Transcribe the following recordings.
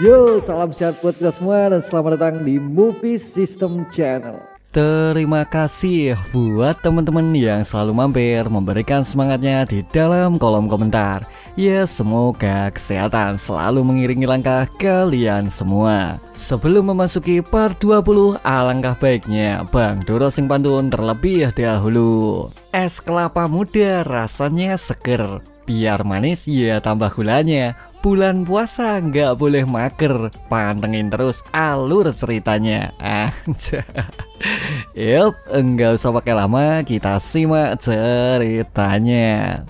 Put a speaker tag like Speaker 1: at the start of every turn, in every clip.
Speaker 1: Yo, salam sehat buat kita semua dan selamat datang di Movie System Channel. Terima kasih buat teman-teman yang selalu mampir memberikan semangatnya di dalam kolom komentar. Ya, semoga kesehatan selalu mengiringi langkah kalian semua. Sebelum memasuki part 20, alangkah baiknya Bang Doro sing pantun terlebih dahulu. Es kelapa muda rasanya seger, biar manis ya tambah gulanya. Bulan puasa nggak boleh mager, pantengin terus alur ceritanya. Yup, nggak usah pakai lama, kita simak ceritanya.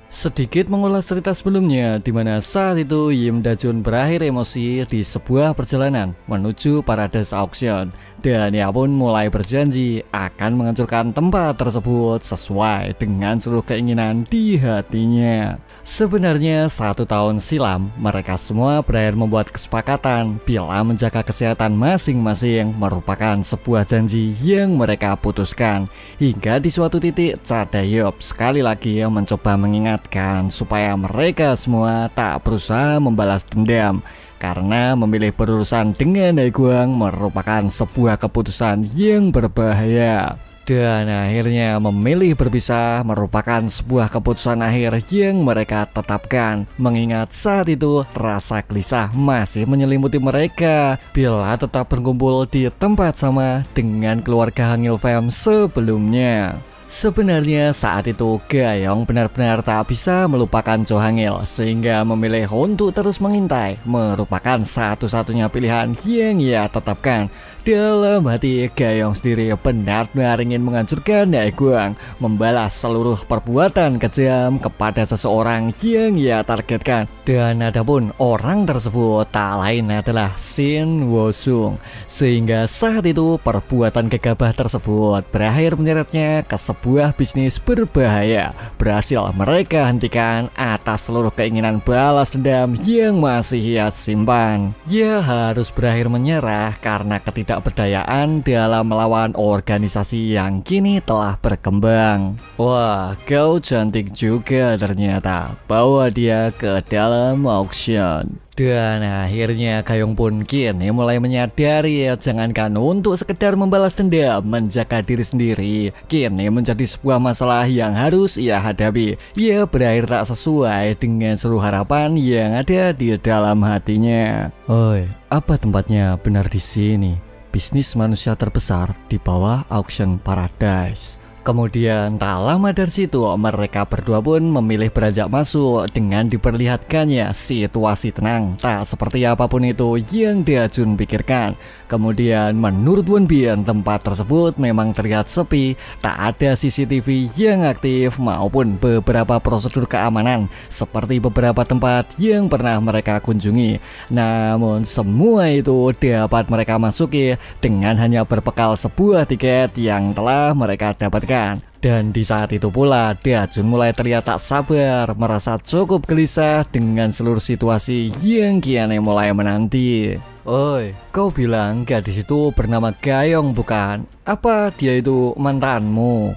Speaker 1: Sedikit mengulas cerita sebelumnya, di mana saat itu Yim Da-jun berakhir emosi di sebuah perjalanan menuju Paradise Auction, dan ia pun mulai berjanji akan menghancurkan tempat tersebut sesuai dengan seluruh keinginan di hatinya. Sebenarnya 1 tahun silam mereka semua berakhir membuat kesepakatan bila menjaga kesehatan masing-masing merupakan sebuah janji yang mereka putuskan. Hingga di suatu titik Cha Tae-hyuk sekali lagi mencoba mengingat supaya mereka semua tak berusaha membalas dendam, karena memilih berurusan dengan Daegwang merupakan sebuah keputusan yang berbahaya. Dan akhirnya memilih berpisah merupakan sebuah keputusan akhir yang mereka tetapkan, mengingat saat itu rasa gelisah masih menyelimuti mereka bila tetap berkumpul di tempat sama dengan keluarga Hangil Fam sebelumnya. Sebenarnya saat itu Ga-young benar-benar tak bisa melupakan Jo Hangil, sehingga memilih untuk terus mengintai merupakan satu-satunya pilihan yang ia tetapkan. Dalam hati Ga-young sendiri benar-benar ingin menghancurkan Daegwang, membalas seluruh perbuatan kejam kepada seseorang yang ia targetkan. Dan adapun orang tersebut tak lain adalah Shin Wo-sung, sehingga saat itu perbuatan gegabah tersebut berakhir menyeretnya ke sebuah bisnis berbahaya. Berhasil mereka hentikan atas seluruh keinginan balas dendam yang masih ia simpan. Ia harus berakhir menyerah karena ketidakberdayaan dalam melawan organisasi yang kini telah berkembang. Wah, kau cantik juga ternyata, bawa dia ke dalam auction. Dan akhirnya Ga-young pun kini mulai menyadari jangankan untuk sekedar membalas dendam, menjaga diri sendiri kini menjadi sebuah masalah yang harus ia hadapi. Ia berakhir tak sesuai dengan seluruh harapan yang ada di dalam hatinya. Oi, apa tempatnya benar di sini? Bisnis manusia terbesar di bawah auction Paradise. Kemudian tak lama dari situ mereka berdua pun memilih beranjak masuk dengan diperlihatkannya situasi tenang tak seperti apapun itu yang Da-jun pikirkan. Kemudian menurut Won-bin tempat tersebut memang terlihat sepi, tak ada CCTV yang aktif maupun beberapa prosedur keamanan seperti beberapa tempat yang pernah mereka kunjungi. Namun semua itu dapat mereka masuki dengan hanya berbekal sebuah tiket yang telah mereka dapatkan. Dan di saat itu pula Da-jun mulai terlihat tak sabar, merasa cukup gelisah dengan seluruh situasi yang kian mulai menanti. Oi, kau bilang gadis itu bernama Ga-young bukan? Apa dia itu mantanmu?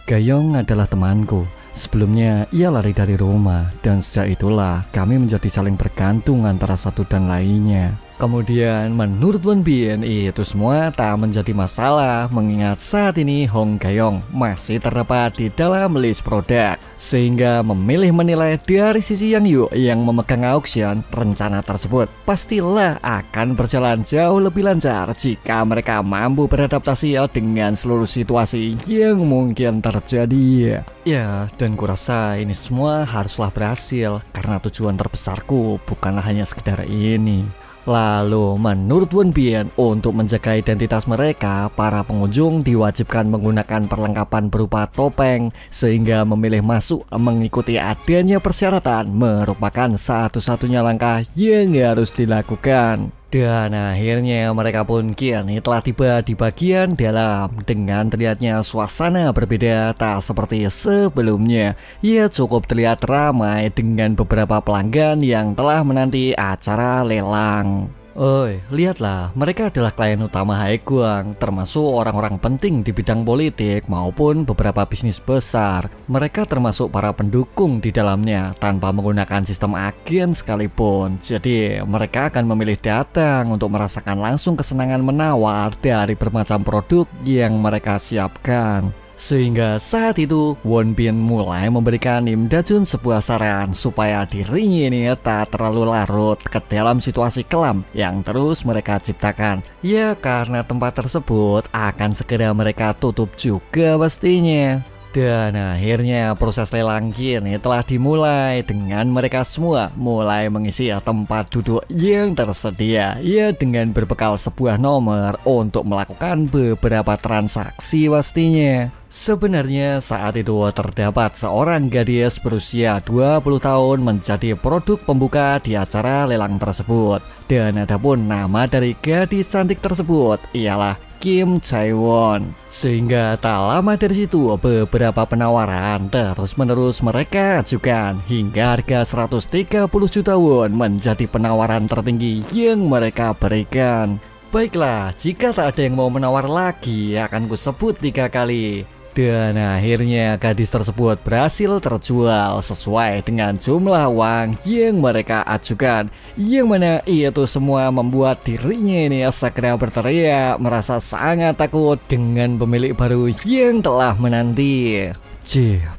Speaker 1: Ga-young adalah temanku. Sebelumnya ia lari dari rumah, dan sejak itulah kami menjadi saling bergantung antara satu dan lainnya. Kemudian menurut Won-bin itu semua tak menjadi masalah, mengingat saat ini Hong Ga-young masih terdapat di dalam list produk, sehingga memilih menilai dari sisi Yang Yu yang memegang auction. Rencana tersebut pastilah akan berjalan jauh lebih lancar jika mereka mampu beradaptasi dengan seluruh situasi yang mungkin terjadi. Ya, dan kurasa ini semua haruslah berhasil karena tujuan terbesarku bukanlah hanya sekedar ini. Lalu menurut Won-bin untuk menjaga identitas mereka, para pengunjung diwajibkan menggunakan perlengkapan berupa topeng, sehingga memilih masuk mengikuti adanya persyaratan merupakan satu-satunya langkah yang harus dilakukan. Dan akhirnya mereka pun kini telah tiba di bagian dalam dengan terlihatnya suasana berbeda tak seperti sebelumnya. Ia cukup terlihat ramai dengan beberapa pelanggan yang telah menanti acara lelang. Oi, lihatlah, mereka adalah klien utama Haeguang, termasuk orang-orang penting di bidang politik maupun beberapa bisnis besar. Mereka termasuk para pendukung di dalamnya tanpa menggunakan sistem agen sekalipun. Jadi, mereka akan memilih datang untuk merasakan langsung kesenangan menawar dari bermacam produk yang mereka siapkan. Sehingga saat itu Won Bin mulai memberikan Im Da-jun sebuah saran supaya dirinya ini tak terlalu larut ke dalam situasi kelam yang terus mereka ciptakan. Ya karena tempat tersebut akan segera mereka tutup juga pastinya. Dan akhirnya proses lelang kini telah dimulai dengan mereka semua mulai mengisi tempat duduk yang tersedia, ya dengan berbekal sebuah nomor untuk melakukan beberapa transaksi pastinya. Sebenarnya saat itu terdapat seorang gadis berusia 20 tahun menjadi produk pembuka di acara lelang tersebut. Dan adapun nama dari gadis cantik tersebut ialah Kim Chae-won. Sehingga tak lama dari situ beberapa penawaran terus-menerus mereka ajukan hingga harga 130 juta won menjadi penawaran tertinggi yang mereka berikan. Baiklah, jika tak ada yang mau menawar lagi akan kusebut 3 kali. Dan akhirnya gadis tersebut berhasil terjual sesuai dengan jumlah uang yang mereka ajukan. Yang mana itu semua membuat dirinya ini segera berteriak merasa sangat takut dengan pemilik baru yang telah menanti.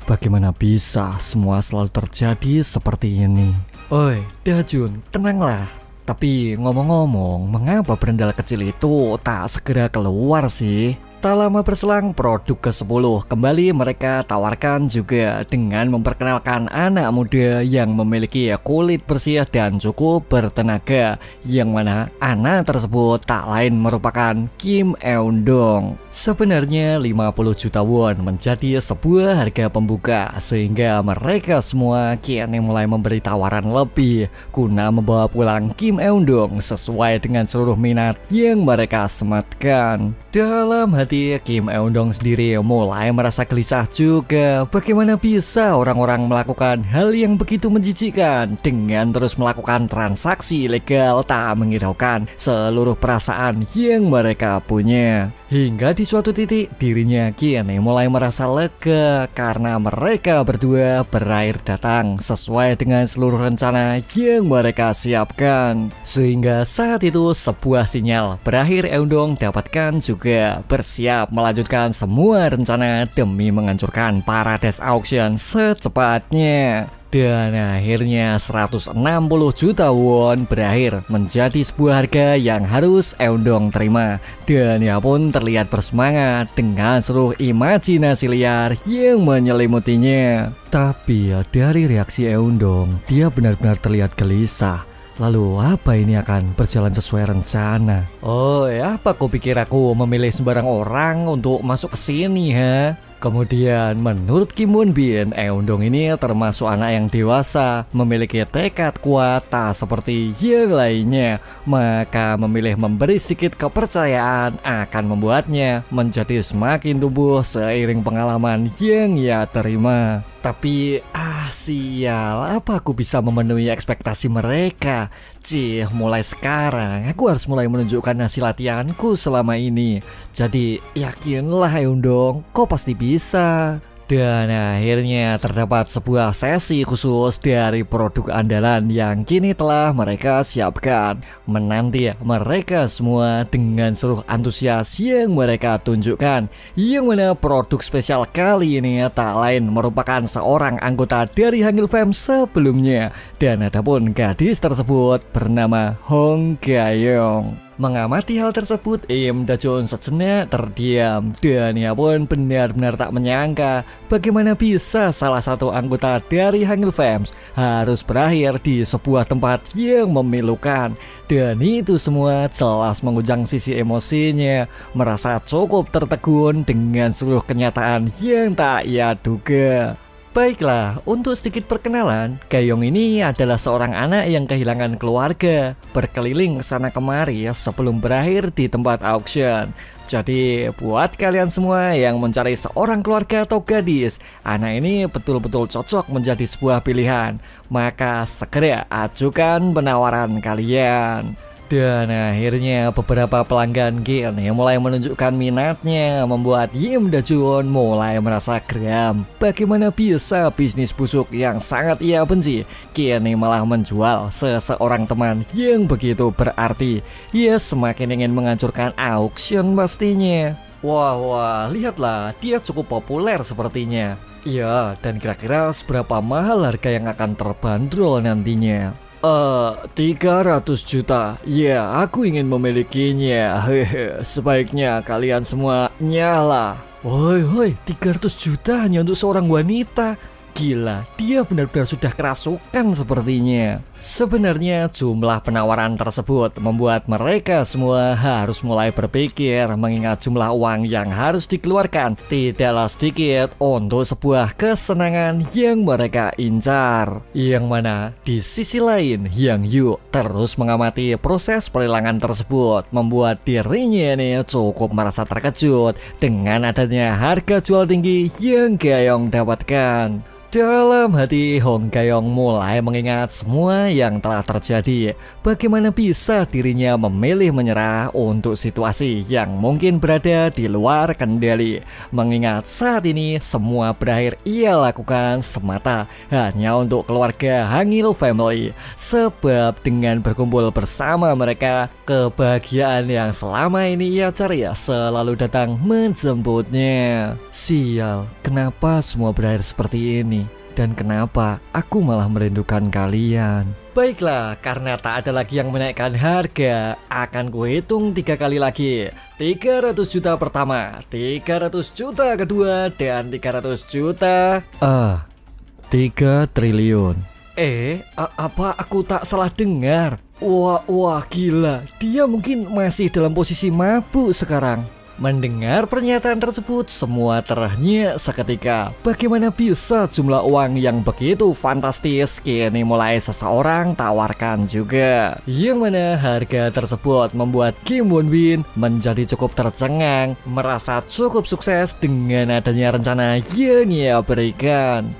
Speaker 1: Bagaimana bisa semua selalu terjadi seperti ini? Oi, Da-jun, tenanglah. Tapi ngomong-ngomong, mengapa berendal kecil itu tak segera keluar sih? Tak lama berselang produk ke-10 kembali mereka tawarkan juga dengan memperkenalkan anak muda yang memiliki kulit bersih dan cukup bertenaga, yang mana anak tersebut tak lain merupakan Kim Eun-dong. Sebenarnya 50 juta won menjadi sebuah harga pembuka, sehingga mereka semua kini mulai memberi tawaran lebih guna membawa pulang Kim Eun-dong sesuai dengan seluruh minat yang mereka sematkan. Dalam hati Kim Eun-dong sendiri mulai merasa gelisah juga. Bagaimana bisa orang-orang melakukan hal yang begitu menjijikkan dengan terus melakukan transaksi ilegal tak menghiraukan seluruh perasaan yang mereka punya. Hingga di suatu titik dirinya kini mulai merasa lega karena mereka berdua berakhir datang sesuai dengan seluruh rencana yang mereka siapkan. Sehingga saat itu sebuah sinyal berakhir Eun-dong dapatkan juga bersiap melanjutkan semua rencana demi menghancurkan Paradise Auction secepatnya. Dan akhirnya 160 juta won berakhir menjadi sebuah harga yang harus Eun-dong terima. Dan ia pun terlihat bersemangat dengan seluruh imajinasi liar yang menyelimutinya. Tapi dari reaksi Eun-dong, dia benar-benar terlihat gelisah. Lalu apa ini akan berjalan sesuai rencana? Oh, apa kau pikir aku memilih sembarang orang untuk masuk ke sini, ha? Kemudian menurut Kim Won Bin, Eun-dong ini termasuk anak yang dewasa, memiliki tekad kuat tak seperti yang lainnya. Maka memilih memberi sedikit kepercayaan akan membuatnya menjadi semakin tumbuh seiring pengalaman yang ia terima. Tapi sial, apa aku bisa memenuhi ekspektasi mereka? Mulai sekarang aku harus mulai menunjukkan hasil latihanku selama ini. Jadi yakinlah Eun-dong, kau pasti bisa. Dan akhirnya terdapat sebuah sesi khusus dari produk andalan yang kini telah mereka siapkan, menanti mereka semua dengan seluruh antusias yang mereka tunjukkan. Yang mana produk spesial kali ini tak lain merupakan seorang anggota dari Hangul Fam sebelumnya. Dan adapun gadis tersebut bernama Hong Ga-young. Mengamati hal tersebut, Im Da-jun sejenak terdiam dan ia pun benar-benar tak menyangka bagaimana bisa salah satu anggota dari Hangul Fam harus berakhir di sebuah tempat yang memilukan. Dan itu semua jelas mengujang sisi emosinya, merasa cukup tertegun dengan seluruh kenyataan yang tak ia duga. Baiklah, untuk sedikit perkenalan, Ga-young ini adalah seorang anak yang kehilangan keluarga, berkeliling kesana kemari sebelum berakhir di tempat auction. Jadi buat kalian semua yang mencari seorang keluarga atau gadis, anak ini betul-betul cocok menjadi sebuah pilihan. Maka segera ajukan penawaran kalian. Dan akhirnya beberapa pelanggan Kian yang mulai menunjukkan minatnya membuat Yim Da-jun mulai merasa geram. Bagaimana bisa bisnis busuk yang sangat ia benci kini malah menjual seseorang teman yang begitu berarti. Ia semakin ingin menghancurkan auksion pastinya. Wah, lihatlah, dia cukup populer sepertinya. Iya, dan kira-kira seberapa mahal harga yang akan terbanderol nantinya? 300 juta. Ya, aku ingin memilikinya. Hehe, sebaiknya kalian semua nyala. Woi, 300 juta hanya untuk seorang wanita. Gila, dia benar-benar sudah kerasukan sepertinya. Sebenarnya jumlah penawaran tersebut membuat mereka semua harus mulai berpikir mengingat jumlah uang yang harus dikeluarkan tidaklah sedikit untuk sebuah kesenangan yang mereka incar. Yang mana di sisi lain Yang Yu terus mengamati proses pelelangan tersebut membuat dirinya ini cukup merasa terkejut dengan adanya harga jual tinggi yang Ga-young dapatkan. Dalam hati Hong Ga-young mulai mengingat semua yang telah terjadi. Bagaimana bisa dirinya memilih menyerah untuk situasi yang mungkin berada di luar kendali. Mengingat saat ini semua berakhir ia lakukan semata hanya untuk keluarga Hangil family. Sebab dengan berkumpul bersama mereka, kebahagiaan yang selama ini ia cari selalu datang menjemputnya. Sial, kenapa semua berakhir seperti ini? Dan kenapa aku malah merindukan kalian? Baiklah, karena tak ada lagi yang menaikkan harga, akan kuhitung 3 kali lagi. 300 juta pertama, 300 juta kedua, dan 300 juta 3 triliun. Apa aku tak salah dengar? Wah, gila, dia mungkin masih dalam posisi mabuk sekarang. Mendengar pernyataan tersebut, semua terhenyuk seketika. Bagaimana bisa jumlah uang yang begitu fantastis kini mulai seseorang tawarkan juga. Yang mana harga tersebut membuat Kim Won Bin menjadi cukup tercengang, merasa cukup sukses dengan adanya rencana yang ia berikan.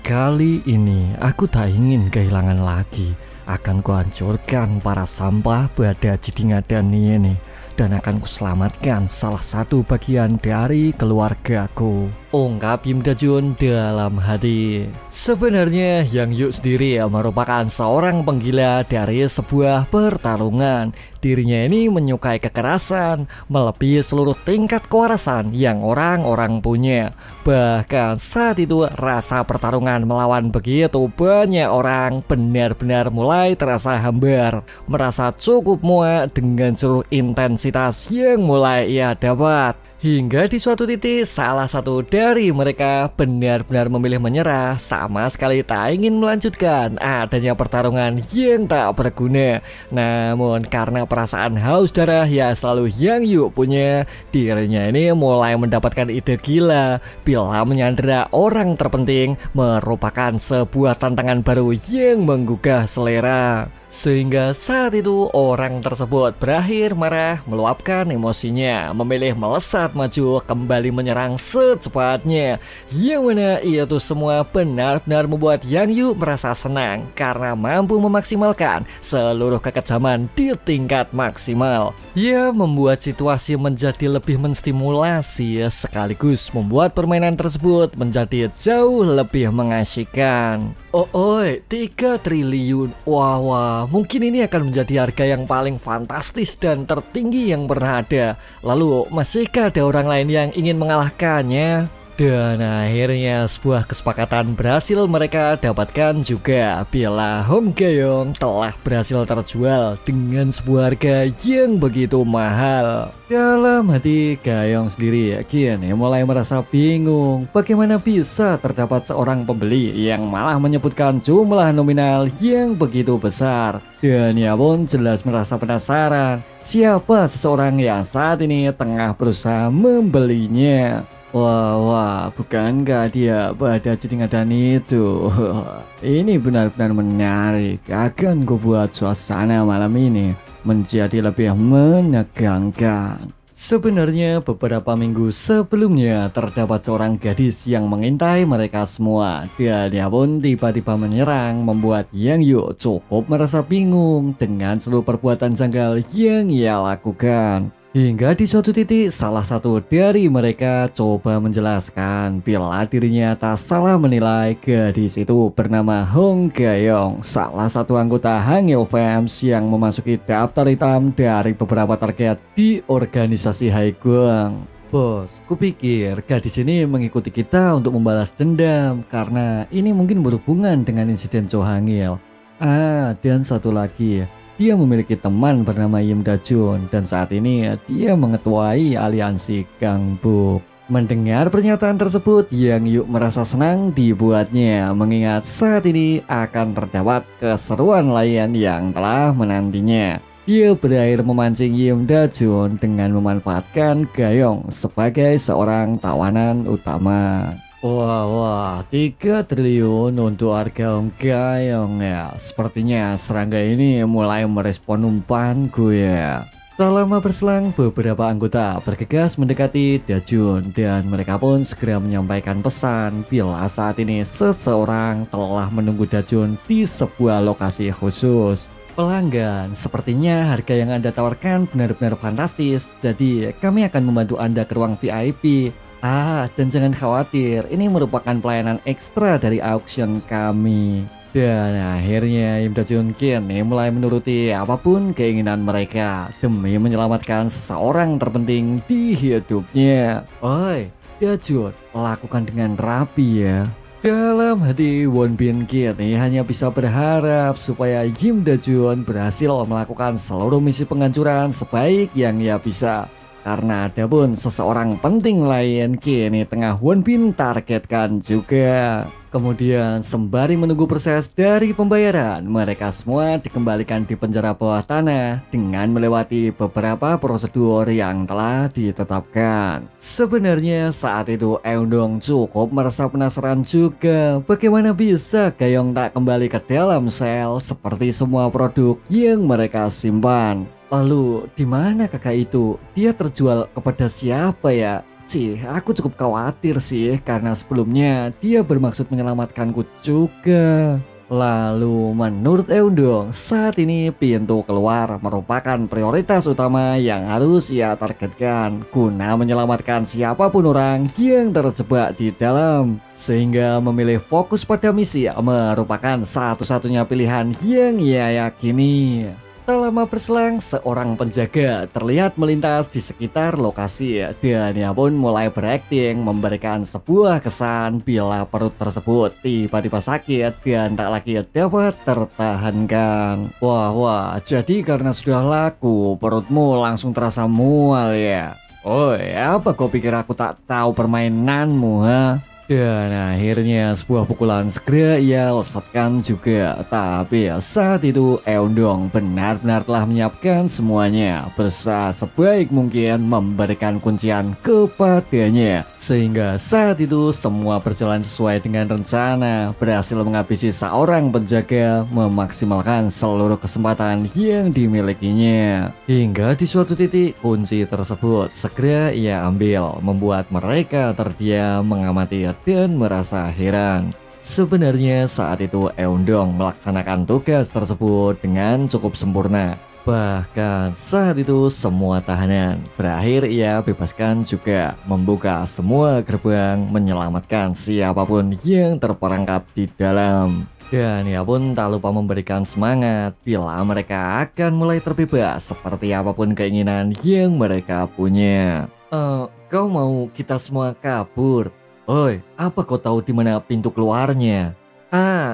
Speaker 1: Kali ini aku tak ingin kehilangan lagi. Akan kuhancurkan para sampah pada Jidingadan ini. Dan akan kuselamatkan salah satu bagian dari keluargaku, ungkap Yim Da-jun dalam hati. Sebenarnya Yang Yu sendiri merupakan seorang penggila dari sebuah pertarungan. Dirinya ini menyukai kekerasan, melebihi seluruh tingkat kewarasan yang orang-orang punya. Bahkan saat itu rasa pertarungan melawan begitu banyak orang benar-benar mulai terasa hambar. Merasa cukup muak dengan seluruh intensitas yang mulai ia dapat. Hingga di suatu titik salah satu dari mereka benar-benar memilih menyerah, sama sekali tak ingin melanjutkan adanya pertarungan yang tak berguna. Namun karena perasaan haus darah yang selalu Yang Yu punya, dirinya ini mulai mendapatkan ide gila bila menyandera orang terpenting merupakan sebuah tantangan baru yang menggugah selera. Sehingga saat itu orang tersebut berakhir marah, meluapkan emosinya, memilih melesat maju kembali menyerang secepatnya. Yang mana itu semua benar-benar membuat Yang Yu merasa senang karena mampu memaksimalkan seluruh kekejaman di tingkat maksimal. Ia membuat situasi menjadi lebih menstimulasi sekaligus membuat permainan tersebut menjadi jauh lebih mengasyikkan. 3 triliun. Wah, mungkin ini akan menjadi harga yang paling fantastis dan tertinggi yang pernah ada. Lalu, masihkah ada orang lain yang ingin mengalahkannya? Dan akhirnya sebuah kesepakatan berhasil mereka dapatkan juga bila Hong Ga-young telah berhasil terjual dengan sebuah harga yang begitu mahal. Dalam hati Ga-young sendiri kini mulai merasa bingung bagaimana bisa terdapat seorang pembeli yang malah menyebutkan jumlah nominal yang begitu besar. Dan ia pun jelas merasa penasaran siapa seseorang yang saat ini tengah berusaha membelinya. Wah, bukankah dia pada Jidingadan itu? Ini benar-benar menarik. Akan ku buat suasana malam ini menjadi lebih menegangkan. Sebenarnya beberapa minggu sebelumnya terdapat seorang gadis yang mengintai mereka semua dan dia pun tiba-tiba menyerang membuat Yang Yu cukup merasa bingung dengan seluruh perbuatan janggal yang ia lakukan. Hingga di suatu titik salah satu dari mereka coba menjelaskan bila dirinya tak salah menilai gadis itu bernama Hong Gayong, salah satu anggota Hangil Fams yang memasuki daftar hitam dari beberapa target di organisasi Haiguang. Bos, kupikir gadis ini mengikuti kita untuk membalas dendam karena ini mungkin berhubungan dengan insiden Cho Hangil. Dan satu lagi, dia memiliki teman bernama Yim Da-jun dan saat ini dia mengetuai aliansi Gangbuk. Mendengar pernyataan tersebut, Yang Yu merasa senang dibuatnya mengingat saat ini akan terdapat keseruan lain yang telah menantinya. Dia berakhir memancing Yim Da-jun dengan memanfaatkan Gayong sebagai seorang tawanan utama. Wah, 3 triliun untuk harga Hong Gayong ya. Sepertinya serangga ini mulai merespon umpanku ya. Tak lama berselang, beberapa anggota bergegas mendekati Da-jun dan mereka pun segera menyampaikan pesan bila saat ini seseorang telah menunggu Da-jun di sebuah lokasi khusus. Pelanggan, sepertinya harga yang Anda tawarkan benar-benar fantastis. Jadi kami akan membantu Anda ke ruang VIP. Dan jangan khawatir, ini merupakan pelayanan ekstra dari auction kami. Dan akhirnya Im Da-jun kini mulai menuruti apapun keinginan mereka demi menyelamatkan seseorang terpenting di hidupnya. Oi, Da-jun, lakukan dengan rapi ya. Dalam hati Won Bin kini hanya bisa berharap supaya Yim Da-jun berhasil melakukan seluruh misi penghancuran sebaik yang ia bisa. Karena ada pun seseorang penting lain kini tengah Won Bin targetkan juga. Kemudian sembari menunggu proses dari pembayaran, mereka semua dikembalikan di penjara bawah tanah dengan melewati beberapa prosedur yang telah ditetapkan. Sebenarnya saat itu Eun-dong cukup merasa penasaran juga bagaimana bisa Gayong tak kembali ke dalam sel seperti semua produk yang mereka simpan. Lalu di mana kakak itu? Dia terjual kepada siapa ya? Aku cukup khawatir sih karena sebelumnya dia bermaksud menyelamatkanku juga. Lalu menurut Eun-dong, saat ini pintu keluar merupakan prioritas utama yang harus ia targetkan guna menyelamatkan siapapun orang yang terjebak di dalam. Sehingga memilih fokus pada misi merupakan satu-satunya pilihan yang ia yakini. Tak lama berselang, seorang penjaga terlihat melintas di sekitar lokasi dan ia pun mulai berakting memberikan sebuah kesan bila perut tersebut tiba-tiba sakit dan tak lagi dapat tertahankan. Wah, jadi karena sudah laku perutmu langsung terasa mual ya? Apa kau pikir aku tak tahu permainanmu ha? Dan akhirnya sebuah pukulan segera ia lesatkan juga. Tapi saat itu Eun-dong benar-benar telah menyiapkan semuanya, berusaha sebaik mungkin memberikan kuncian kepadanya. Sehingga saat itu semua berjalan sesuai dengan rencana, berhasil menghabisi seorang penjaga, memaksimalkan seluruh kesempatan yang dimilikinya. Hingga di suatu titik kunci tersebut segera ia ambil, membuat mereka terdiam mengamati dan merasa heran. Sebenarnya saat itu Eun-dong melaksanakan tugas tersebut dengan cukup sempurna. Bahkan saat itu semua tahanan berakhir ia bebaskan juga, membuka semua gerbang, menyelamatkan siapapun yang terperangkap di dalam. Dan ia pun tak lupa memberikan semangat bila mereka akan mulai terbebas seperti apapun keinginan yang mereka punya. Kau mau kita semua kabur? Apa kau tahu di mana pintu keluarnya?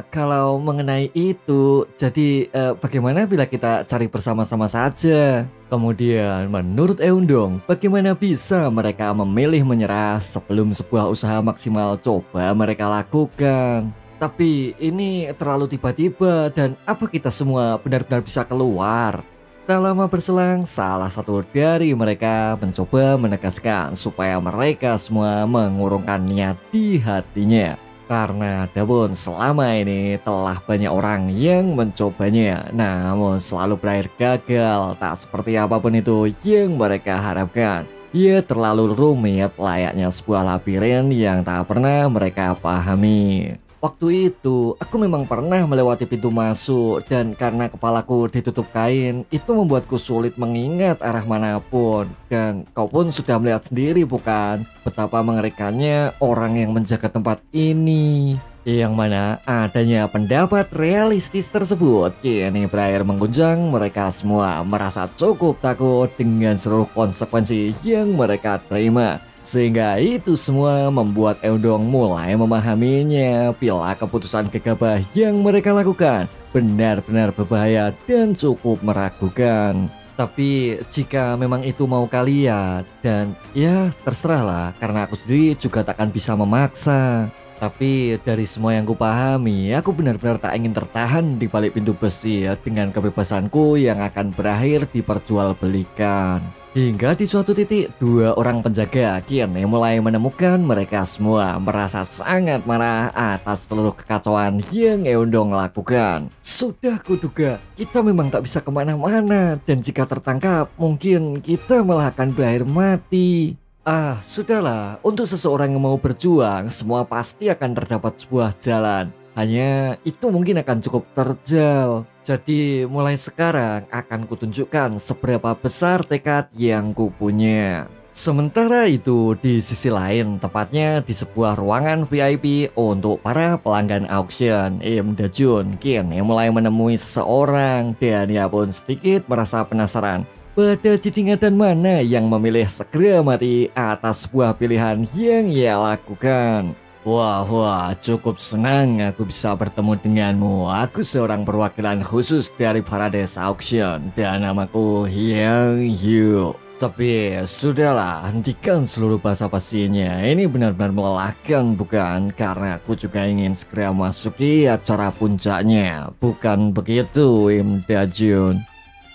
Speaker 1: Kalau mengenai itu, jadi bagaimana bila kita cari bersama-sama saja? Kemudian menurut Eun-dong, bagaimana bisa mereka memilih menyerah sebelum sebuah usaha maksimal coba mereka lakukan? Tapi ini terlalu tiba-tiba dan apa kita semua benar-benar bisa keluar? Tak lama berselang, salah satu dari mereka mencoba menegaskan supaya mereka semua mengurungkan niat di hatinya. Karena adapun selama ini telah banyak orang yang mencobanya, namun selalu berakhir gagal, tak seperti apapun itu yang mereka harapkan. Ia terlalu rumit layaknya sebuah labirin yang tak pernah mereka pahami. Waktu itu, aku memang pernah melewati pintu masuk dan karena kepalaku ditutup kain, itu membuatku sulit mengingat arah manapun. Dan kau pun sudah melihat sendiri bukan? Betapa mengerikannya orang yang menjaga tempat ini. Yang mana adanya pendapat realistis tersebut kini berakhir mengguncang mereka semua merasa cukup takut dengan seluruh konsekuensi yang mereka terima. Sehingga itu semua membuat Eudong mulai memahaminya bila keputusan gegabah yang mereka lakukan benar-benar berbahaya dan cukup meragukan. Tapi jika memang itu mau kalian dan ya terserahlah karena aku sendiri juga takkan bisa memaksa. Tapi dari semua yang kupahami, aku benar-benar tak ingin tertahan di balik pintu besi ya, dengan kebebasanku yang akan berakhir diperjualbelikan. Hingga di suatu titik, dua orang penjaga kini mulai menemukan mereka semua merasa sangat marah atas seluruh kekacauan yang Eundong lakukan. Sudah kuduga, kita memang tak bisa kemana-mana dan jika tertangkap, mungkin kita malah akan berakhir mati. Ah, sudahlah. Untuk seseorang yang mau berjuang, semua pasti akan terdapat sebuah jalan. Hanya itu mungkin akan cukup terjal. Jadi mulai sekarang akan kutunjukkan seberapa besar tekad yang kupunya. Sementara itu di sisi lain, tepatnya di sebuah ruangan VIP untuk para pelanggan auction, Im Dajun kini mulai menemui seseorang dan ia pun sedikit merasa penasaran. Pada jidingatan mana yang memilih segera mati atas sebuah pilihan yang ia lakukan. Wah, cukup senang aku bisa bertemu denganmu. Aku seorang perwakilan khusus dari Paradise Auction dan namaku Yang Yu. Tapi sudahlah, hentikan seluruh basa-basinya. Ini benar-benar melelahkan bukan? Karena aku juga ingin segera masuki acara puncaknya. Bukan begitu, Im Dajun?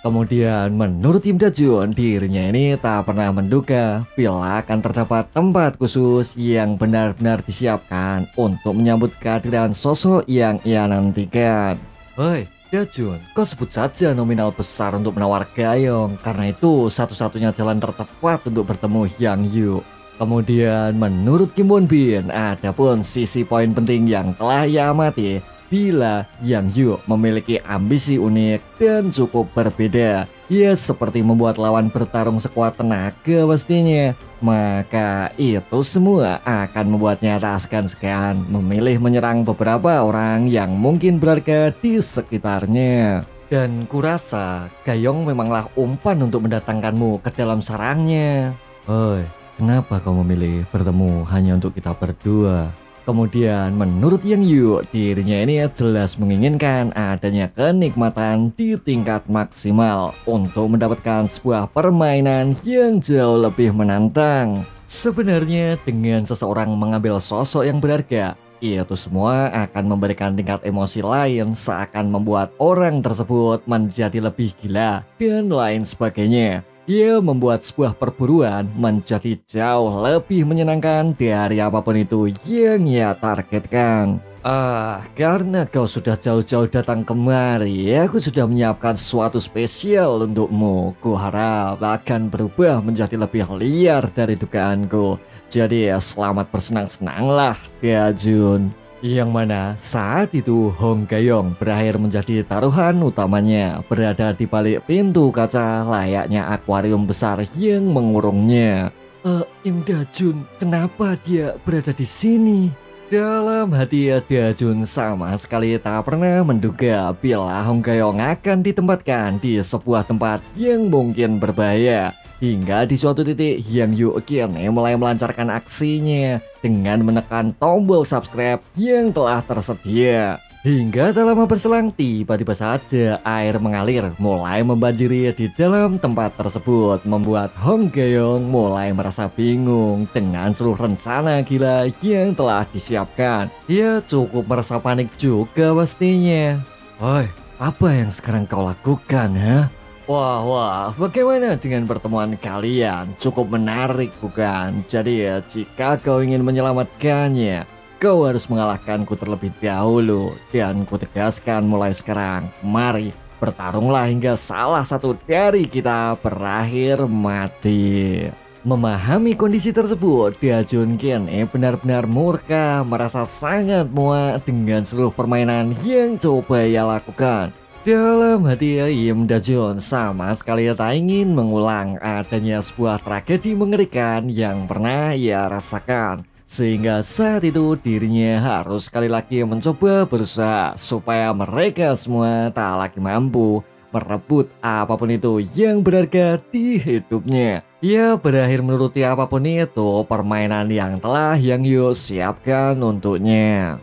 Speaker 1: Kemudian menurut Im Dajun, dirinya ini tak pernah menduga bila akan terdapat tempat khusus yang benar-benar disiapkan untuk menyambut kehadiran sosok yang ia nantikan. Hei Dajun, kau sebut saja nominal besar untuk menawar gayong, karena itu satu-satunya jalan tercepat untuk bertemu Yang Yu. Kemudian menurut Kim Won Bin, ada pun sisi poin penting yang telah ia amati. Bila Yang Yu memiliki ambisi unik dan cukup berbeda, ia seperti membuat lawan bertarung sekuat tenaga pastinya. Maka itu semua akan membuatnya tak segan-segan memilih menyerang beberapa orang yang mungkin berharga di sekitarnya. Dan kurasa Gayong memanglah umpan untuk mendatangkanmu ke dalam sarangnya. Oi, kenapa kau memilih bertemu hanya untuk kita berdua? Kemudian menurut Yang Yu, dirinya ini jelas menginginkan adanya kenikmatan di tingkat maksimal untuk mendapatkan sebuah permainan yang jauh lebih menantang. Sebenarnya dengan seseorang mengambil sosok yang berharga, itu semua akan memberikan tingkat emosi lain seakan membuat orang tersebut menjadi lebih gila dan lain sebagainya. Ia membuat sebuah perburuan menjadi jauh lebih menyenangkan dari apapun itu yang ia targetkan. Karena kau sudah jauh-jauh datang kemari, aku sudah menyiapkan sesuatu spesial untukmu. Kuharap akan berubah menjadi lebih liar dari dugaanku. Jadi selamat bersenang-senanglah, Dajun. Yang mana saat itu Hong Gayong berakhir menjadi taruhan utamanya, berada di balik pintu kaca layaknya akuarium besar yang mengurungnya. Im Dajun, kenapa dia berada di sini? Dalam hati Dajun sama sekali tak pernah menduga bila Hong Gayong akan ditempatkan di sebuah tempat yang mungkin berbahaya. Hingga di suatu titik Yang Yu kini mulai melancarkan aksinya dengan menekan tombol subscribe yang telah tersedia. Hingga tak lama berselang tiba-tiba saja air mengalir mulai membanjiri di dalam tempat tersebut, membuat Hong Gayong mulai merasa bingung dengan seluruh rencana gila yang telah disiapkan. Ia cukup merasa panik juga pastinya. Oi, apa yang sekarang kau lakukan ya? Wah, bagaimana dengan pertemuan kalian? Cukup menarik bukan? Jadi jika kau ingin menyelamatkannya, kau harus mengalahkanku terlebih dahulu. Dan kutegaskan mulai sekarang, mari bertarunglah hingga salah satu dari kita berakhir mati. Memahami kondisi tersebut, Dia Junkin benar-benar murka, merasa sangat muak dengan seluruh permainan yang coba ia lakukan. Dalam hati Im Dajun sama sekali tak ingin mengulang adanya sebuah tragedi mengerikan yang pernah ia rasakan. Sehingga saat itu dirinya harus sekali lagi mencoba berusaha supaya mereka semua tak lagi mampu merebut apapun itu yang berharga di hidupnya. Ia berakhir menuruti apapun itu permainan yang telah Yang Yu siapkan untuknya.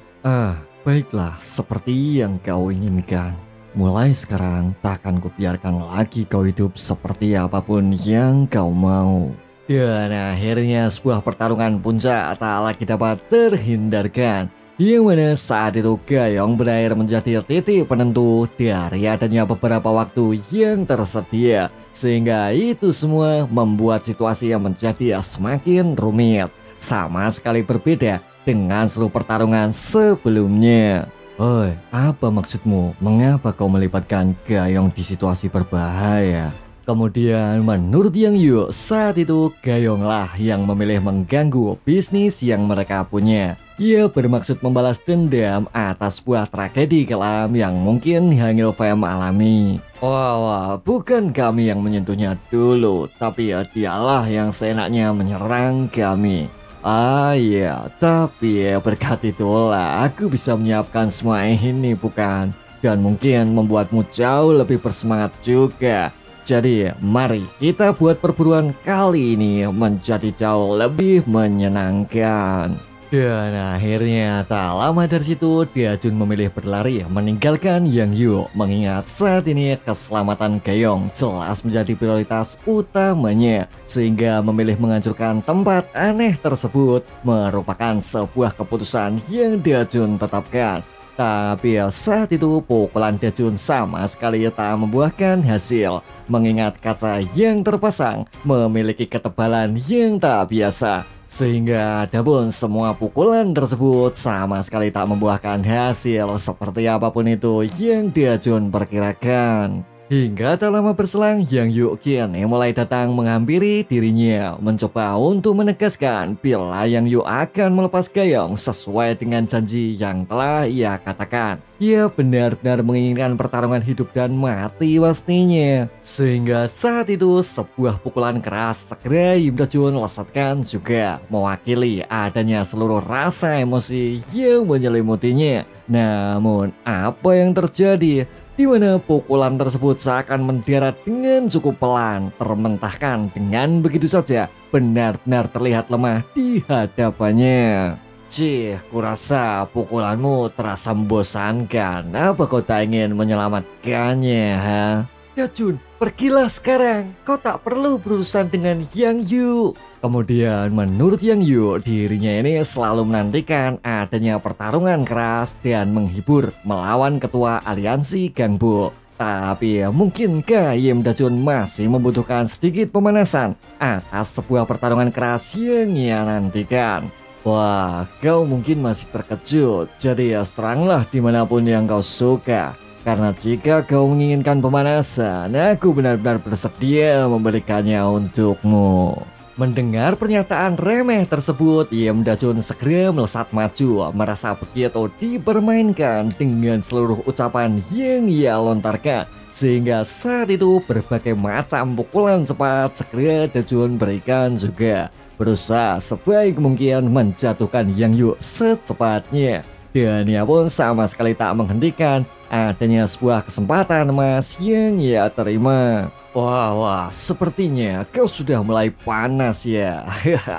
Speaker 1: Baiklah, seperti yang kau inginkan. Mulai sekarang tak akan kubiarkan lagi kau hidup seperti apapun yang kau mau. Dan akhirnya sebuah pertarungan puncak tak lagi dapat terhindarkan, yang mana saat itu Gayong berakhir menjadi titik penentu dari adanya beberapa waktu yang tersedia. Sehingga itu semua membuat situasi yang menjadi semakin rumit, sama sekali berbeda dengan seluruh pertarungan sebelumnya. Oi, apa maksudmu? Mengapa kau melibatkan Gayong di situasi berbahaya? Kemudian menurut Yang Yu, saat itu Gayonglah yang memilih mengganggu bisnis yang mereka punya. Ia bermaksud membalas dendam atas sebuah tragedi kelam yang mungkin Hangul Fam alami. Wah, bukan kami yang menyentuhnya dulu, tapi dialah yang seenaknya menyerang kami. Iya, tapi berkat itulah aku bisa menyiapkan semua ini, bukan? Dan mungkin membuatmu jauh lebih bersemangat juga. Jadi mari kita buat perburuan kali ini menjadi jauh lebih menyenangkan. Dan akhirnya tak lama dari situ Dia Jun memilih berlari meninggalkan Yang Yu, mengingat saat ini keselamatan Gayong jelas menjadi prioritas utamanya. Sehingga memilih menghancurkan tempat aneh tersebut merupakan sebuah keputusan yang Dia Jun tetapkan. Tapi saat itu pukulan Dia Jun sama sekali tak membuahkan hasil, mengingat kaca yang terpasang memiliki ketebalan yang tak biasa. Sehingga adapun semua pukulan tersebut sama sekali tak membuahkan hasil seperti apapun itu yang Dia Jun perkirakan. Hingga tak lama berselang Yang Yu kini mulai datang menghampiri dirinya, mencoba untuk menegaskan bila Yang Yu akan melepas Gayong sesuai dengan janji yang telah ia katakan. Ia benar-benar menginginkan pertarungan hidup dan mati pastinya. Sehingga saat itu sebuah pukulan keras segera Im Dajun lesatkan juga, mewakili adanya seluruh rasa emosi yang menyelimutinya. Namun apa yang terjadi? Di mana pukulan tersebut seakan mendarat dengan cukup pelan, termentahkan dengan begitu saja, benar-benar terlihat lemah di hadapannya. Cih, kurasa pukulanmu terasa membosankan. Apa kau tak ingin menyelamatkannya, ha? Ya Jun, pergilah sekarang. Kau tak perlu berurusan dengan Yang Yu. Kemudian menurut Yang Yu, dirinya ini selalu menantikan adanya pertarungan keras dan menghibur melawan ketua aliansi Gangbu. Tapi mungkinkah Im Dajun masih membutuhkan sedikit pemanasan atas sebuah pertarungan keras yang ia nantikan? Wah, kau mungkin masih terkejut. Jadi seranglah dimanapun yang kau suka. Karena jika kau menginginkan pemanasan, aku benar-benar bersedia memberikannya untukmu. Mendengar pernyataan remeh tersebut, Im Dajun segera melesat maju, merasa begitu dipermainkan dengan seluruh ucapan yang ia lontarkan. Sehingga saat itu berbagai macam pukulan cepat segera Dajun berikan juga, berusaha sebaik mungkin menjatuhkan Yang Yu secepatnya. Dan ia pun sama sekali tak menghentikan adanya sebuah kesempatan emas yang ia terima. Wah, sepertinya kau sudah mulai panas ya.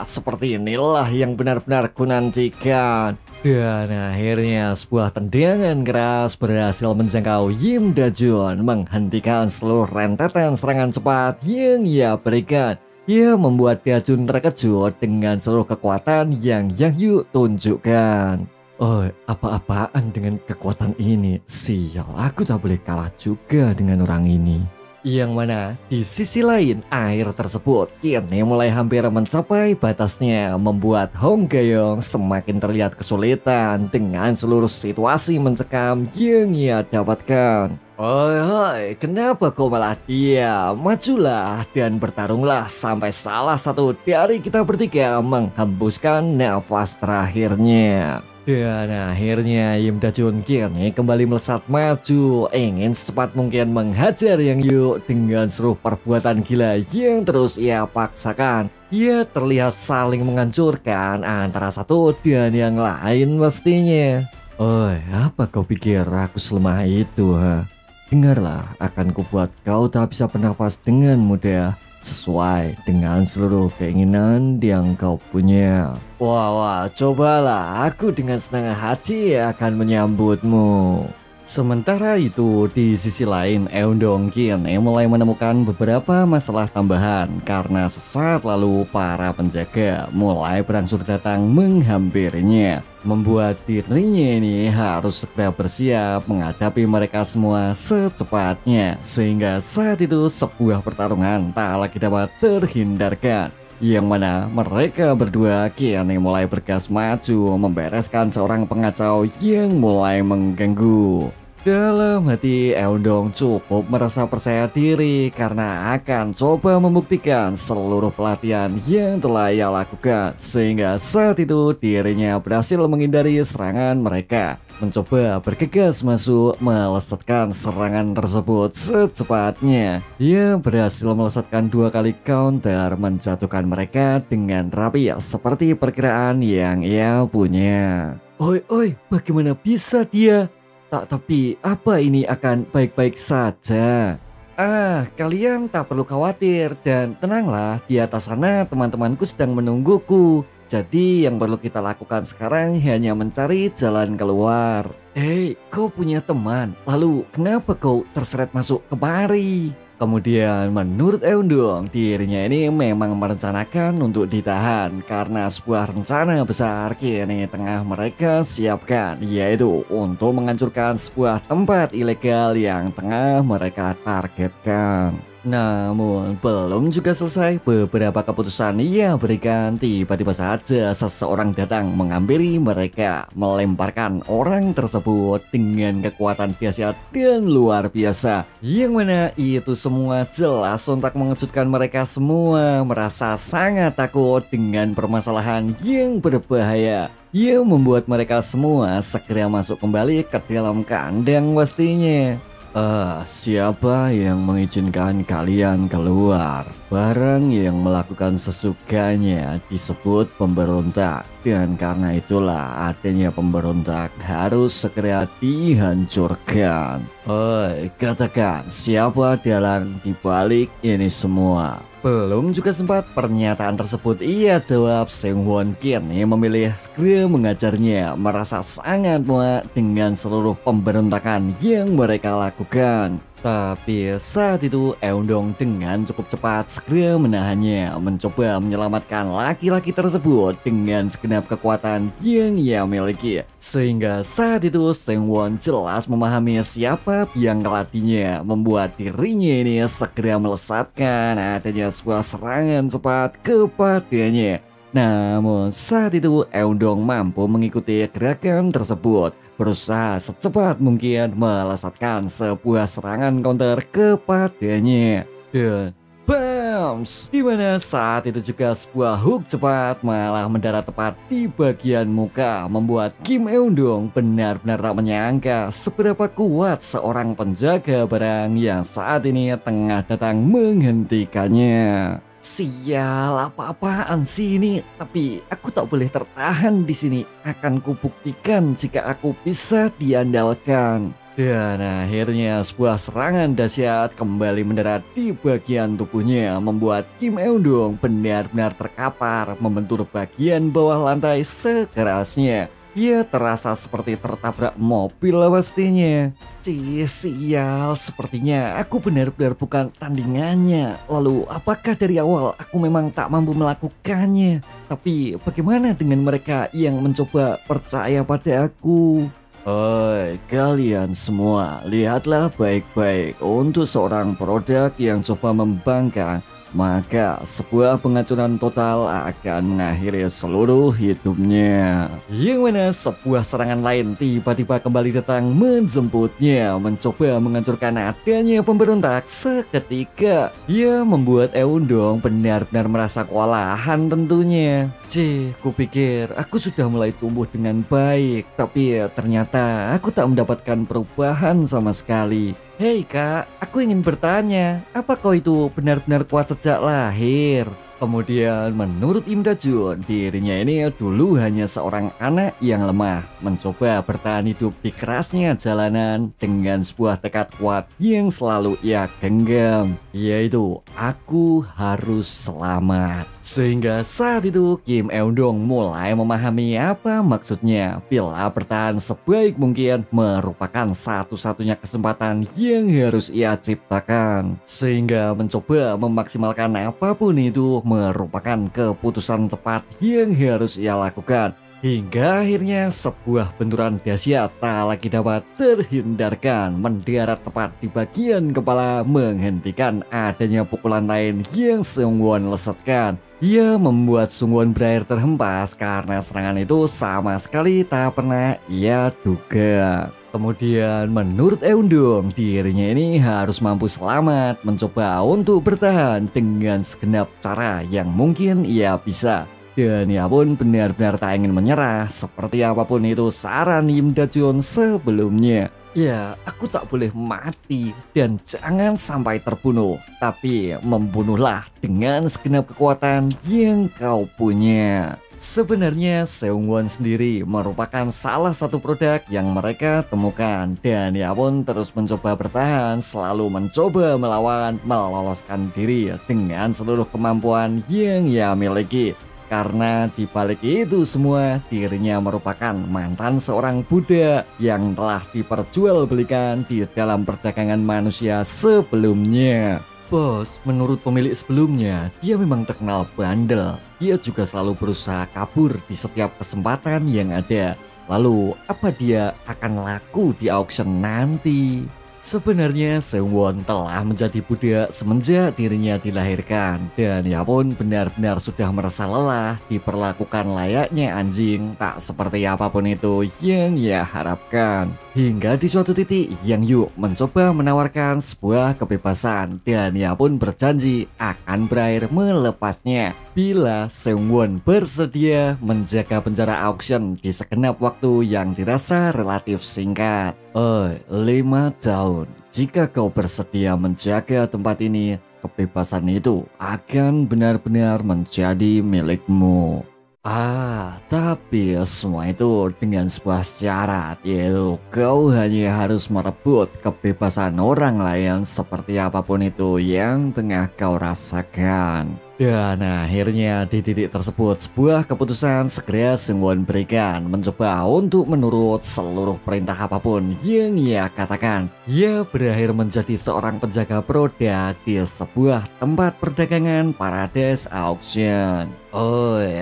Speaker 1: Seperti inilah yang benar-benar kunantikan. Dan akhirnya sebuah tendangan keras berhasil menjangkau Im Dajun, menghentikan seluruh rentetan serangan cepat yang ia berikan. Ia membuat Dajun terkejut dengan seluruh kekuatan yang Yang Yu tunjukkan. Oh, apa-apaan dengan kekuatan ini? Sial, aku tak boleh kalah juga dengan orang ini. Yang mana di sisi lain air tersebut kini mulai hampir mencapai batasnya, membuat Hong Gaeong semakin terlihat kesulitan dengan seluruh situasi mencekam yang ia dapatkan. Oi, kenapa kau malah diam? Majulah dan bertarunglah sampai salah satu dari kita bertiga menghembuskan nafas terakhirnya. Dan akhirnya Im Dajun kini kembali melesat maju, ingin secepat mungkin menghajar Yang Yu dengan seluruh perbuatan gila yang terus ia paksakan. Ia terlihat saling menghancurkan antara satu dan yang lain mestinya. Oi, apa kau pikir aku selemah itu, ha? Dengarlah, akan kubuat kau tak bisa bernafas dengan mudah, sesuai dengan seluruh keinginan yang kau punya. Wah, cobalah, aku dengan senang hati akan menyambutmu. Sementara itu, di sisi lain, Eundong kini mulai menemukan beberapa masalah tambahan karena sesaat lalu para penjaga mulai berangsur datang menghampirinya, membuat dirinya ini harus segera bersiap menghadapi mereka semua secepatnya, sehingga saat itu sebuah pertarungan tak lagi dapat terhindarkan, yang mana mereka berdua kini mulai bergas maju membereskan seorang pengacau yang mulai mengganggu. Dalam hati, Eundong cukup merasa percaya diri karena akan coba membuktikan seluruh pelatihan yang telah ia lakukan, sehingga saat itu dirinya berhasil menghindari serangan mereka, mencoba bergegas masuk melesatkan serangan tersebut secepatnya. Ia berhasil melesatkan 2 kali counter, menjatuhkan mereka dengan rapi seperti perkiraan yang ia punya. Oi, bagaimana bisa dia? Tapi apa ini akan baik-baik saja? Kalian tak perlu khawatir dan tenanglah, di atas sana teman-temanku sedang menungguku. Jadi yang perlu kita lakukan sekarang hanya mencari jalan keluar. Kau punya teman, lalu kenapa kau terseret masuk kemari? Kemudian menurut Eundong, dirinya ini memang merencanakan untuk ditahan karena sebuah rencana besar kini tengah mereka siapkan, yaitu untuk menghancurkan sebuah tempat ilegal yang tengah mereka targetkan. Namun belum juga selesai beberapa keputusan ia berikan, tiba-tiba saja seseorang datang menghampiri mereka, melemparkan orang tersebut dengan kekuatan dahsyat dan luar biasa, yang mana itu semua jelas untuk mengejutkan mereka semua merasa sangat takut dengan permasalahan yang berbahaya, yang membuat mereka semua segera masuk kembali ke dalam kandang pastinya. Siapa yang mengizinkan kalian keluar? Barang yang melakukan sesukanya disebut pemberontak, dan karena itulah adanya pemberontak harus segera dihancurkan. Katakan siapa dalang dibalik ini semua? Belum juga sempat pernyataan tersebut ia jawab, Seng Won kini memilih segera mengajarnya, merasa sangat muak dengan seluruh pemberontakan yang mereka lakukan. Tapi saat itu Eundong dengan cukup cepat segera menahannya, mencoba menyelamatkan laki-laki tersebut dengan segenap kekuatan yang ia miliki, sehingga saat itu Seng Won jelas memahami siapa biang keladinya, membuat dirinya ini segera melesatkan adanya sebuah serangan cepat kepadanya. Namun saat itu Eundong mampu mengikuti gerakan tersebut, berusaha secepat mungkin melesatkan sebuah serangan counter kepadanya. Dan bams! Dimana saat itu juga sebuah hook cepat malah mendarat tepat di bagian muka, membuat Kim Eundong benar-benar tak menyangka seberapa kuat seorang penjaga barang yang saat ini tengah datang menghentikannya. Sial, apa-apaan sih ini? Tapi aku tak boleh tertahan di sini. Akan kubuktikan jika aku bisa diandalkan. Dan akhirnya sebuah serangan dahsyat kembali mendarat di bagian tubuhnya, membuat Kim Eundong benar-benar terkapar, membentur bagian bawah lantai sekerasnya. Ia terasa seperti tertabrak mobil pastinya. Sial, sepertinya aku benar-benar bukan tandingannya. Lalu apakah dari awal aku memang tak mampu melakukannya? Tapi bagaimana dengan mereka yang mencoba percaya pada aku? Oi, kalian semua, lihatlah baik-baik. Untuk seorang produk yang coba membangkang, maka sebuah penghancuran total akan mengakhiri seluruh hidupnya. Yang mana sebuah serangan lain tiba-tiba kembali datang menjemputnya, mencoba menghancurkan adanya pemberontak seketika. Ia membuat Eundong benar-benar merasa kewalahan tentunya. Kupikir aku sudah mulai tumbuh dengan baik, tapi ternyata aku tak mendapatkan perubahan sama sekali. Hei kak, aku ingin bertanya, apa kau itu benar-benar kuat sejak lahir? Kemudian menurut Im Dajun, dirinya ini dulu hanya seorang anak yang lemah, mencoba bertahan hidup di kerasnya jalanan dengan sebuah tekad kuat yang selalu ia genggam, yaitu aku harus selamat. Sehingga saat itu Kim Eun-dong mulai memahami apa maksudnya bila bertahan sebaik mungkin merupakan satu-satunya kesempatan yang harus ia ciptakan. Sehingga mencoba memaksimalkan apapun itu merupakan keputusan cepat yang harus ia lakukan. Hingga akhirnya sebuah benturan dahsyat tak lagi dapat terhindarkan mendarat tepat di bagian kepala, menghentikan adanya pukulan lain yang Seungwon lesatkan. Ia membuat Seungwon berakhir terhempas karena serangan itu sama sekali tak pernah ia duga. Kemudian menurut Eundong, dirinya ini harus mampu selamat, mencoba untuk bertahan dengan segenap cara yang mungkin ia bisa. Dan ia pun benar-benar tak ingin menyerah seperti apapun itu saran Im Dajun sebelumnya. Ya, aku tak boleh mati dan jangan sampai terbunuh, tapi membunuhlah dengan segenap kekuatan yang kau punya. Sebenarnya Seungwon sendiri merupakan salah satu produk yang mereka temukan, dan ia pun terus mencoba bertahan, selalu mencoba melawan, meloloskan diri dengan seluruh kemampuan yang ia miliki. Karena dibalik itu semua, dirinya merupakan mantan seorang budak yang telah diperjualbelikan di dalam perdagangan manusia sebelumnya. Bos, menurut pemilik sebelumnya, dia memang terkenal bandel. Dia juga selalu berusaha kabur di setiap kesempatan yang ada. Lalu, apa dia akan laku di auction nanti? Sebenarnya Seungwon telah menjadi budak semenjak dirinya dilahirkan, dan ia pun benar-benar sudah merasa lelah diperlakukan layaknya anjing, tak seperti apapun itu yang ia harapkan. Hingga di suatu titik Yang Yu mencoba menawarkan sebuah kebebasan, dan ia pun berjanji akan berakhir melepasnya bila Seungwon bersedia menjaga penjara auction di segenap waktu yang dirasa relatif singkat. 5 tahun. Jika kau bersedia menjaga tempat ini, kebebasan itu akan benar-benar menjadi milikmu. Tapi semua itu dengan sebuah syarat, yaitu kau hanya harus merebut kebebasan orang lain seperti apapun itu yang tengah kau rasakan. Dan akhirnya di titik tersebut sebuah keputusan segera Seungwon berikan, mencoba untuk menurut seluruh perintah apapun yang ia katakan. Ia berakhir menjadi seorang penjaga produk di sebuah tempat perdagangan Paradise Auction.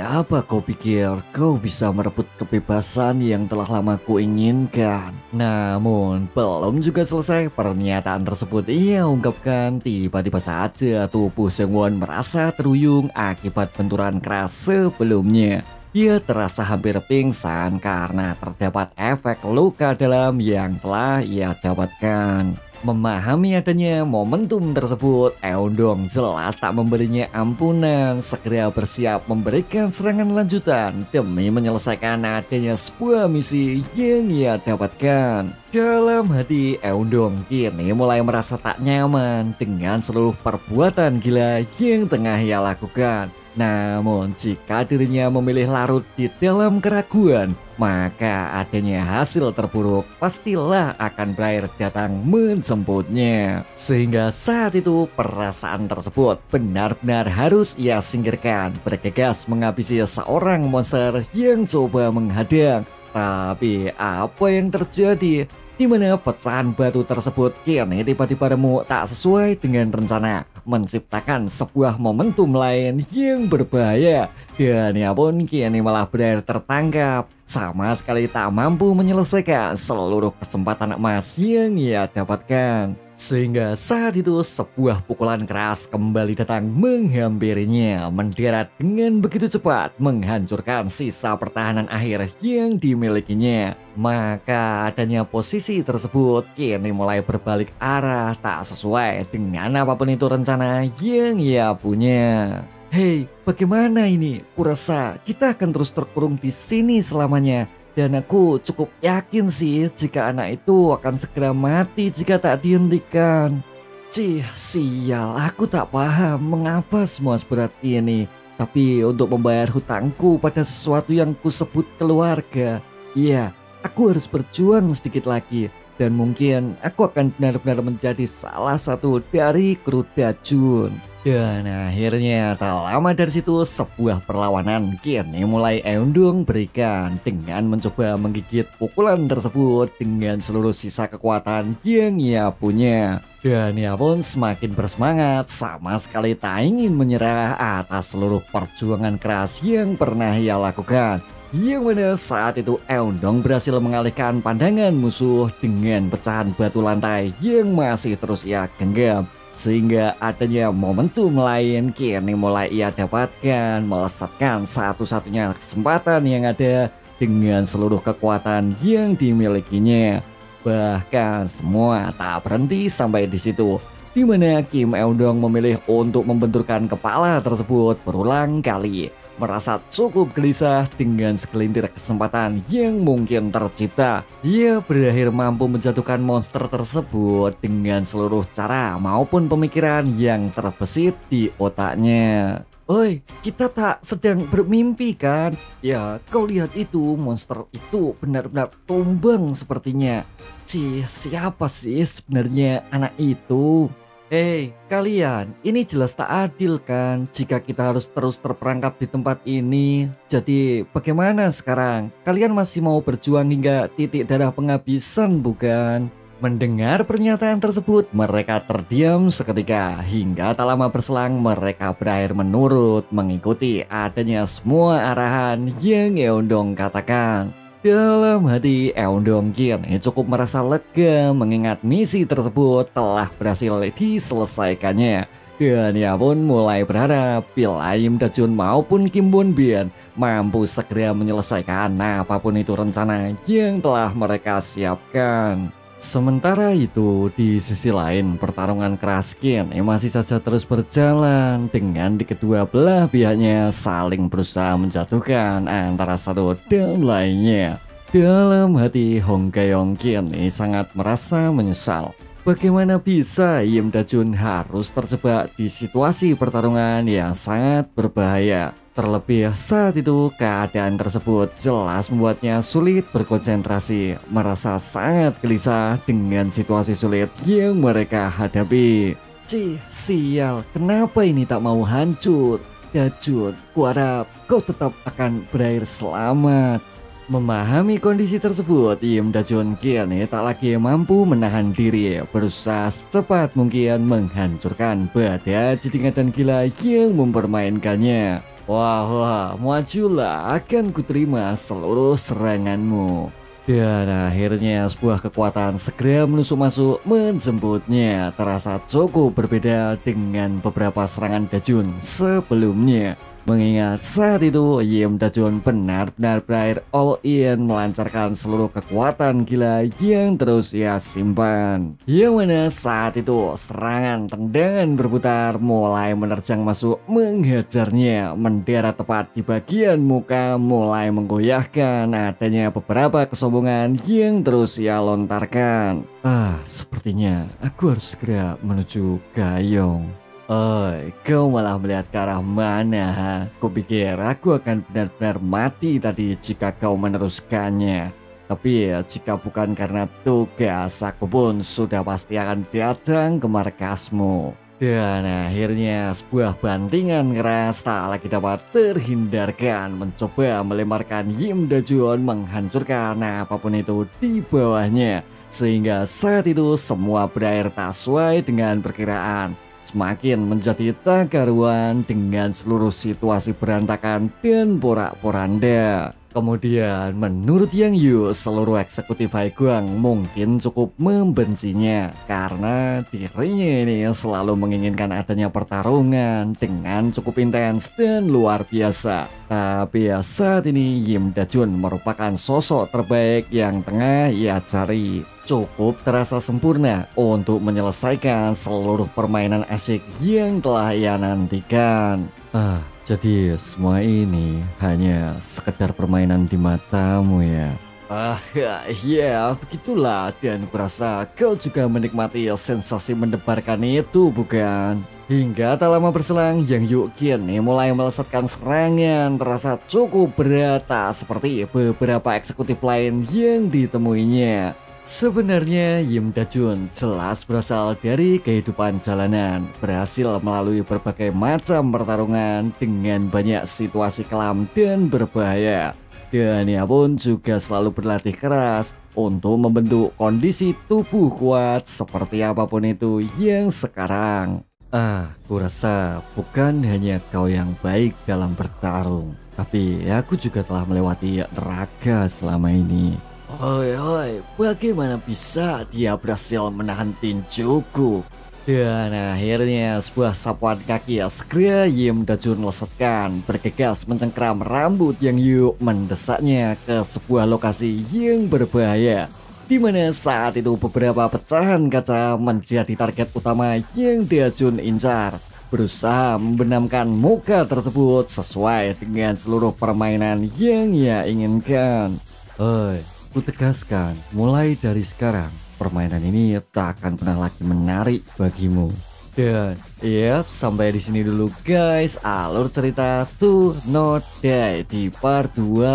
Speaker 1: Apa kau pikir kau bisa merebut kebebasan yang telah lama kuinginkan? Namun belum juga selesai pernyataan tersebut ia ungkapkan, tiba-tiba saja tubuh Seungwon merasa terhuyung akibat benturan keras sebelumnya. Ia terasa hampir pingsan karena terdapat efek luka dalam yang telah ia dapatkan. Memahami adanya momentum tersebut, Eundong jelas tak memberinya ampunan, segera bersiap memberikan serangan lanjutan demi menyelesaikan adanya sebuah misi yang ia dapatkan. Dalam hati, Eundong kini mulai merasa tak nyaman dengan seluruh perbuatan gila yang tengah ia lakukan. Namun jika dirinya memilih larut di dalam keraguan, maka adanya hasil terburuk pastilah akan berakhir datang menjemputnya. Sehingga saat itu perasaan tersebut benar-benar harus ia singkirkan, bergegas menghabisi seorang monster yang coba menghadang. Tapi apa yang terjadi? Di mana pecahan batu tersebut kini tiba-tiba remuk tak sesuai dengan rencana. menciptakan sebuah momentum lain yang berbahaya. Dan ia pun kini malah berakhir tertangkap, sama sekali tak mampu menyelesaikan seluruh kesempatan emas yang ia dapatkan. Sehingga saat itu sebuah pukulan keras kembali datang menghampirinya, mendarat dengan begitu cepat, menghancurkan sisa pertahanan akhir yang dimilikinya. Maka adanya posisi tersebut kini mulai berbalik arah, tak sesuai dengan apapun itu rencana yang ia punya. Hei, bagaimana ini? Kurasa kita akan terus terkurung di sini selamanya. Dan aku cukup yakin sih jika anak itu akan segera mati jika tak dihentikan. Cih, sial, aku tak paham mengapa semua seberat ini. Tapi untuk membayar hutangku pada sesuatu yang kusebut keluarga, iya, aku harus berjuang sedikit lagi. Dan mungkin aku akan benar-benar menjadi salah satu dari kru Dajun. Dan akhirnya tak lama dari situ sebuah perlawanan kini mulai Eundong berikan dengan mencoba menggigit pukulan tersebut dengan seluruh sisa kekuatan yang ia punya. Dan ia pun semakin bersemangat, sama sekali tak ingin menyerah atas seluruh perjuangan keras yang pernah ia lakukan. Yang mana saat itu Eundong berhasil mengalihkan pandangan musuh dengan pecahan batu lantai yang masih terus ia genggam. Sehingga adanya momentum lain kini mulai ia dapatkan, melesatkan satu-satunya kesempatan yang ada dengan seluruh kekuatan yang dimilikinya. Bahkan semua tak berhenti sampai di situ, di mana Kim Eundong memilih untuk membenturkan kepala tersebut berulang kali. Merasa cukup gelisah dengan segelintir kesempatan yang mungkin tercipta, ia berakhir mampu menjatuhkan monster tersebut dengan seluruh cara maupun pemikiran yang terbesit di otaknya. Oi, kita tak sedang bermimpi kan? Ya, kau lihat itu, monster itu benar-benar tumbang sepertinya. Siapa sih sebenarnya anak itu? Hei, kalian, ini jelas tak adil kan jika kita harus terus terperangkap di tempat ini. Jadi bagaimana sekarang? Kalian masih mau berjuang hingga titik darah penghabisan bukan? Mendengar pernyataan tersebut, mereka terdiam seketika. Hingga tak lama berselang mereka berakhir menurut mengikuti adanya semua arahan yang Eundong katakan. Dalam hati Eundong kini cukup merasa lega mengingat misi tersebut telah berhasil diselesaikannya. Dan ia pun mulai berharap bila Im Dajun maupun Kim Bun Bian mampu segera menyelesaikan apapun itu rencana yang telah mereka siapkan. Sementara itu, di sisi lain pertarungan keras kini masih saja terus berjalan dengan di kedua belah pihaknya saling berusaha menjatuhkan antara satu dan lainnya. Dalam hati Hong Gaeong kini sangat merasa menyesal. Bagaimana bisa Im Dajun harus terjebak di situasi pertarungan yang sangat berbahaya. Terlebih saat itu keadaan tersebut jelas membuatnya sulit berkonsentrasi, merasa sangat gelisah dengan situasi sulit yang mereka hadapi. Sial, kenapa ini tak mau hancur? Dajun, kuharap kau tetap akan berakhir selamat. Memahami kondisi tersebut, Im Dajun kini tak lagi mampu menahan diri, berusaha secepat mungkin menghancurkan badai jidingatan gila yang mempermainkannya. Wah, majulah, akan kuterima seluruh seranganmu. Dan akhirnya sebuah kekuatan segera menusuk masuk menjemputnya. Terasa cukup berbeda dengan beberapa serangan Dajun sebelumnya. Mengingat saat itu Im Dajun benar-benar berakhir all in melancarkan seluruh kekuatan gila yang terus ia simpan. Yang mana saat itu serangan tendangan berputar mulai menerjang masuk mengejarnya, mendarat tepat di bagian muka, mulai menggoyahkan adanya beberapa kesombongan yang terus ia lontarkan. Sepertinya aku harus segera menuju Gayong. Kau malah melihat ke arah mana? Kupikir aku akan benar-benar mati tadi jika kau meneruskannya. Tapi jika bukan karena tugas, aku pun sudah pasti akan datang ke markasmu. Dan akhirnya sebuah bantingan keras tak lagi dapat terhindarkan, mencoba melemparkan Im Dajun, menghancurkan apapun itu di bawahnya. Sehingga saat itu semua berakhir tak sesuai dengan perkiraan. semakin menjadi tak karuan dengan seluruh situasi berantakan dan porak-poranda. Kemudian menurut Yang Yu, seluruh eksekutif Haiguang mungkin cukup membencinya karena dirinya ini selalu menginginkan adanya pertarungan dengan cukup intens dan luar biasa. Tapi saat ini Yim Da-jun merupakan sosok terbaik yang tengah ia cari. Cukup terasa sempurna untuk menyelesaikan seluruh permainan asyik yang telah ia nantikan. Jadi semua ini hanya sekedar permainan di matamu ya? Ya begitulah, dan kurasa kau juga menikmati sensasi mendebarkan itu bukan? Hingga tak lama berselang, Yang Yu kini mulai melesatkan serangan terasa cukup berat seperti beberapa eksekutif lain yang ditemuinya. Sebenarnya Yim Da-jun jelas berasal dari kehidupan jalanan, berhasil melalui berbagai macam pertarungan dengan banyak situasi kelam dan berbahaya. Dan ia pun juga selalu berlatih keras untuk membentuk kondisi tubuh kuat seperti apapun itu yang sekarang. Kurasa bukan hanya kau yang baik dalam bertarung, tapi aku juga telah melewati neraka selama ini. Hoi, bagaimana bisa dia berhasil menahan tinjuku? Dan akhirnya sebuah sapuan kaki segera Yim Da-jun lesatkan, bergegas mencengkram rambut Yang Yu, mendesaknya ke sebuah lokasi yang berbahaya, di mana saat itu beberapa pecahan kaca menjadi target utama yang Da-jun incar, berusaha membenamkan muka tersebut sesuai dengan seluruh permainan yang ia inginkan. Ku tegaskan, mulai dari sekarang permainan ini tak akan pernah lagi menarik bagimu. Dan sampai di sini dulu guys alur cerita To Not Die di part 20.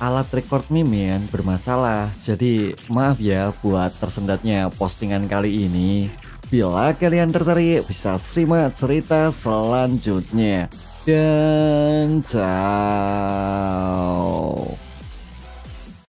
Speaker 1: Alat record Mimin bermasalah, jadi maaf ya buat tersendatnya postingan kali ini. Bila kalian tertarik bisa simak cerita selanjutnya. Dan ciao.